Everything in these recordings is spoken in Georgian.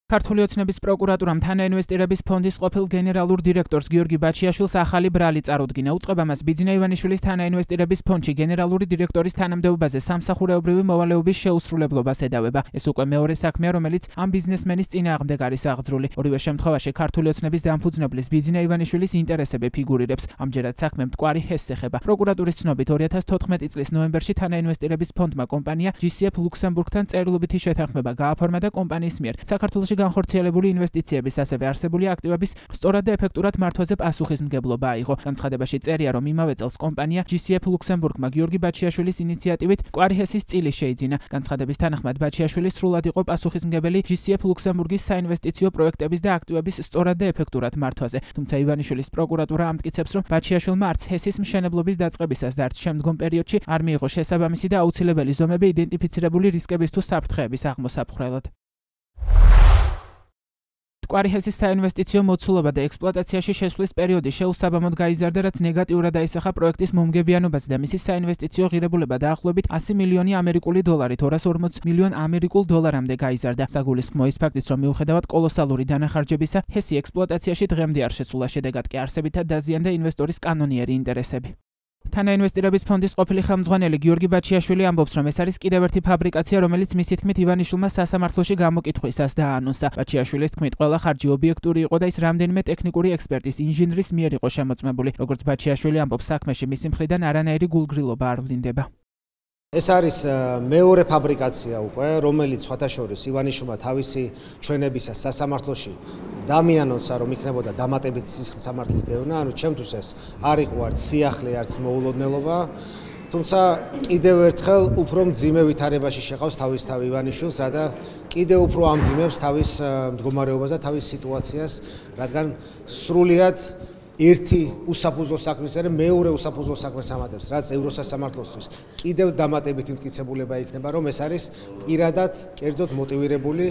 ქართული ოცნების პროკურატურამ თანაინვესტირების ფონდის ყოფილ გენერალურ დირექტორს გიორგი ბაჩიაშვილს ახალი ბრალი წარუდგინა. უწყება მას ბიძინა ივანიშვილის თანაინვესტირების ფონდში გენერალური დირექტორის თანამდებობაზე სამსახურეობრივი მოვალეობის შეუსრულებლობას ედავება. ეს უკვე მეორე საქმეა, რომელიც ამ ბიზნესმენის წინააღმდეგ არის აღძრული. ორივე შემთხვევაში ქართული ოცნების დამფუძნებლის ბიძინა ივანიშვილის ინტერესები ფიგურირებს. ამჯერად საქმე მტკვარი ჰესს ეხება. პროკურატურის ცნობით 2014 წლის ნოემბერში თანაინვესტირების ფონდმა კომპანია GCF ლუქსემბურგთან წერილობითი შეთანხმება გააფორმა და კომპანიის მიერ საქართველოში განხორციელებული ინვესტიციების, ასევე არსებული აქტივების სწორად და ეფექტურად მართვაზე პასუხისმგებლობა აიღო. განცხადებაში წერია, რომ იმავე წელს კომპანია GCF ლუქსემბურგმა გიორგი ბაჩიაშვილის ინიციატივით მტკვარი ჰესის წილი შეიძინა. განცხადების თანახმად ბაჩიაშვილი სრულად იყო პასუხისმგებელი GCF ლუქსემბურგის საინვესტიციო პროექტების და აქტივების სწორად და ეფექტურად მართვაზე. თუმცა ივანიშვილის პროკურატურა ამტკიცებს, რომ ბაჩიაშვილმა არც ჰესის მშენებლობის დაწყებისას და არც შემდგომ პერიოდში არ მიიღო შესაბამისი და აუცილებელი ზომები იდენტიფიცირებული რისკების თუ საფრთხეების აღმოსაფხრელად. მტკვარი ჰესის საინვესტიციო მოცულობა და ექსპლუატაციაში შესვლის პერიოდი შეუსაბამოდ გაიზარდა, რაც ნეგატიურად აისახა პროექტის მომგებიანობაზე და მისი საინვესტიციო ღირებულება დაახლოებით 100 მილიონი ამერიკული დოლარით 240 მილიონ ამერიკულ დოლარამდე გაიზარდა. საგულისხმოა ის ფაქტიც, რომ მიუხედავად კოლოსალური დანახარჯებისა, ჰესი ექსპლუატაციაში დღემდე არ შესულა, შედეგად კი არსებითად დაზიანდა ინვესტორის კანონიერი ინტერესები. თანაინვესტირების ფონდის ყოფილი ხელმძღვანელი გიორგი ბაჩიაშვილი ამბობს, რომ ეს არის კიდევ ერთი ფაბრიკაცია, რომელიც მისი თქმით ივანიშვილმა სასამართლოში გამოკითხვისას დაანონსა. ბაჩიაშვილის თქმით, ყველა ხარჯი ობიექტური იყო და ის რამდენიმე ტექნიკური ექსპერტის ინჟინრის მიერ იყო შემოწმებული. როგორც ბაჩიაშვილი ამბობს, საქმეში მისი მხრიდან არანაირი გულგრილობა არ ვლინდება. ეს არის მეორე ფაბრიკაცია უკვე, რომელიც სხვათაშორის ივანიშვილმა თავისი ჩვენებისას სასამართლოში დამიანონსა, რომ იქნებოდა დამატებით სასამართლის დევნა, ანუ ჩემთვის ეს არ იყო არც სიახლე, არც მოულოდნელობა. თუმცა კიდევ ერთხელ უფრო მძიმე ვითარებაში შეყავს თავისთავად ივანიშვილს, რადა კიდევ უფრო ამძიმებს თავის მდგომარეობას და თავის სიტუაციას, რადგან სრულიად ერთი უსაფუძვლო საქმისერე მეორე უსაფუძვლო საქმეს ამატებს, რაც ევროსასამართლოსთვის კიდევ დამატებითი მტკიცებულება იქნება, რომ ეს არის პირადად კერძოდ მოტივირებული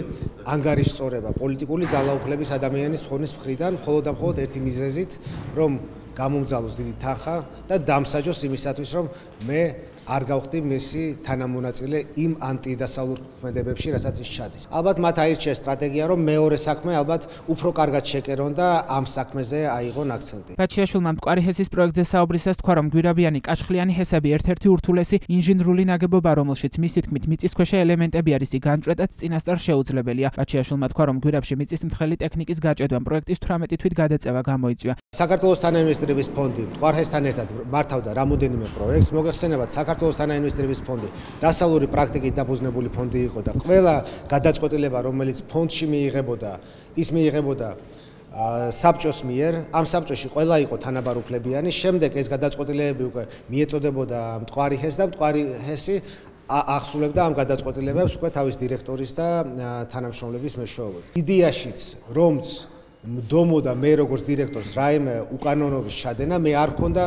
ანგარიშწორება პოლიტიკური ძალაუფლების ადამიანის ფონის მხრიდან, მხოლოდ და მხოლოდ ერთი მიზეზით, რომ გამომძალოს დიდი თანხა და დამსაჯოს იმისათვის, რომ მე არ გავხდი მისი თანამონაწილე იმ ანტიდასავლურ ქმედებებში, რასაც ის ჩადის. ალბათ მათ აირჩიეს სტრატეგია, რომ მეორე საქმე ალბათ უფრო კარგად შეკერონ და ამ საქმეზე აიღონ აქცენტი. ბაჩიაშვილმა მტკვარი ჰესის პროექტზე საუბრისას თქვა, რომ გვირაბიანი კაშხლიანი ჰესები ერთ-ერთი ურთულესი ინჟინრული ნაგებობა, რომელშიც მისი თქმით მიწისქვეშა ელემენტები არის განჭრედაც წინასწარ შეუძლებელია. ბაჩიაშვილმა თქვა, რომ გვირაბში მიწისმთხრელი ტექნიკის გაჭედვამ პროექტის 18 თვით გადაწევა გამოიწვია. საქართველოს თანაინვესტირების ფონდი მტკვარ ჰესთან ერთად მართავდა რამოდენიმე პროექტს. მოგეხსენებათ, საქართველოს თანაინვესტირების ფონდი დასავლური პრაქტიკით დაფუძნებული ფონდი იყო და ყველა გადაწყვეტილება, რომელიც ფონდში მიიღებოდა, ის მიიღებოდა საბჭოს მიერ. ამ საბჭოში ყველა იყო თანაბარუფლებიანი. შემდეგ ეს გადაწყვეტილებები უკვე მიეწოდებოდა მტკვარი ჰესს და მტკვარი ჰესი ახსულებდა ამ გადაწყვეტილებებს უკვე თავის დირექტორის და თანამშრომლების მეშვეობით. იდეაშიც, რომც მდომოდა მე როგორც დირექტორს რაიმე უკანონობის ჩადენა, მე არ მქონდა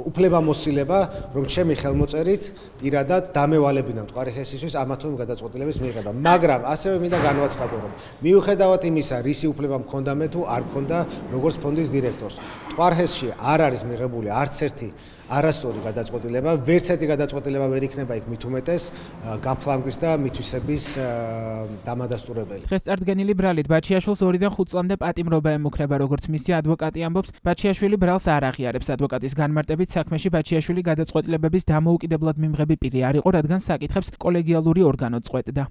უფლებამოსილება, რომ ჩემი ხელმოწერით პირადად დამევალებინა მტკვარი ჰესისთვის ამა თუ იმ გადაწყვეტილების მიღება. მაგრამ ასევე მინდა განვაცხადო, რომ მიუხედავად იმისა, რისი უფლება მქონდა მე თუ არ მქონდა როგორც ფონდის დირექტორს, მტკვარ ჰესში არ არის მიღებული არც ერთი არასწორი გადაწყვეტილება, ვერც ერთი გადაწყვეტილება ვერ იქნება იქ მით უმეტეს გაფლანგვის და მითვისების დამადასტურებელი. დღეს წარდგენილი ბრალით ბაჩიაშვილს 2-დან 5 წლამდე პატიმრობა ემუქრება, როგორც მისი ადვოკატი ამბობს. ბაჩიაშვილი ბრალს არ აღიარებს. ადვოკატის განმარტებით, საქმეში ბაჩიაშვილი გადაწყვეტილებების დამოუკიდებლად მიმღები პირი არ იყო, რადგან საკითხებს კოლეგიალური ორგანო წყვეტდა.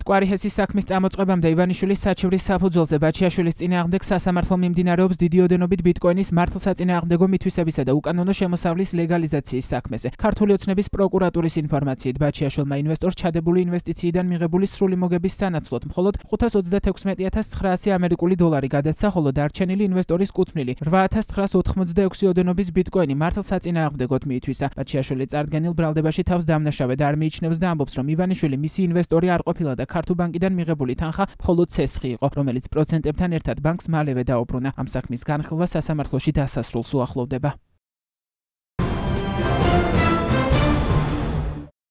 მტკვარი ჰესის საქმის წამოწყებამდე ივანიშვილის საჩივრის საფუძველზე ბაჩიაშვილის წინააღმდეგ სასამართლო მიმდინარეობს დიდი ოდენობით ბიტკოინის მართლსაწინააღმდეგო მითვისებისა და უკანონო შემოსავლის ლეგალიზაციის საქმეზე. ქართული ოცნების პროკურატურის ინფორმაციით ბაჩიაშვილმა ინვესტორს ჩადებული ინვესტიციიდან მიღებული სრული მოგების სანაცვლოდ მხოლოდ 536,900 ამერიკული დოლარი გადაცა, ხოლო დარჩენილი ინვესტორის კუთვნილი 8,986 ოდენობის ბიტკოინი მართლსაწინააღმდეგოდ მიითვისა. ბაჩიაშვილი წარდგენილ ბრალდებაში თავს დამნაშავედ არ მიიჩნევს და ამბობს, რომ ივანიშვილი მისი ინვესტორი არ ყოფილა და ქართულ ბანკიდან მიღებული თანხა მხოლოდ ცესხი იყო, რომელიც პროცენტებთან ერთად ბანკს მალევე დაუბრუნა. ამ საქმის განხილვა სასამართლოში დასასრულს უახლოვდება.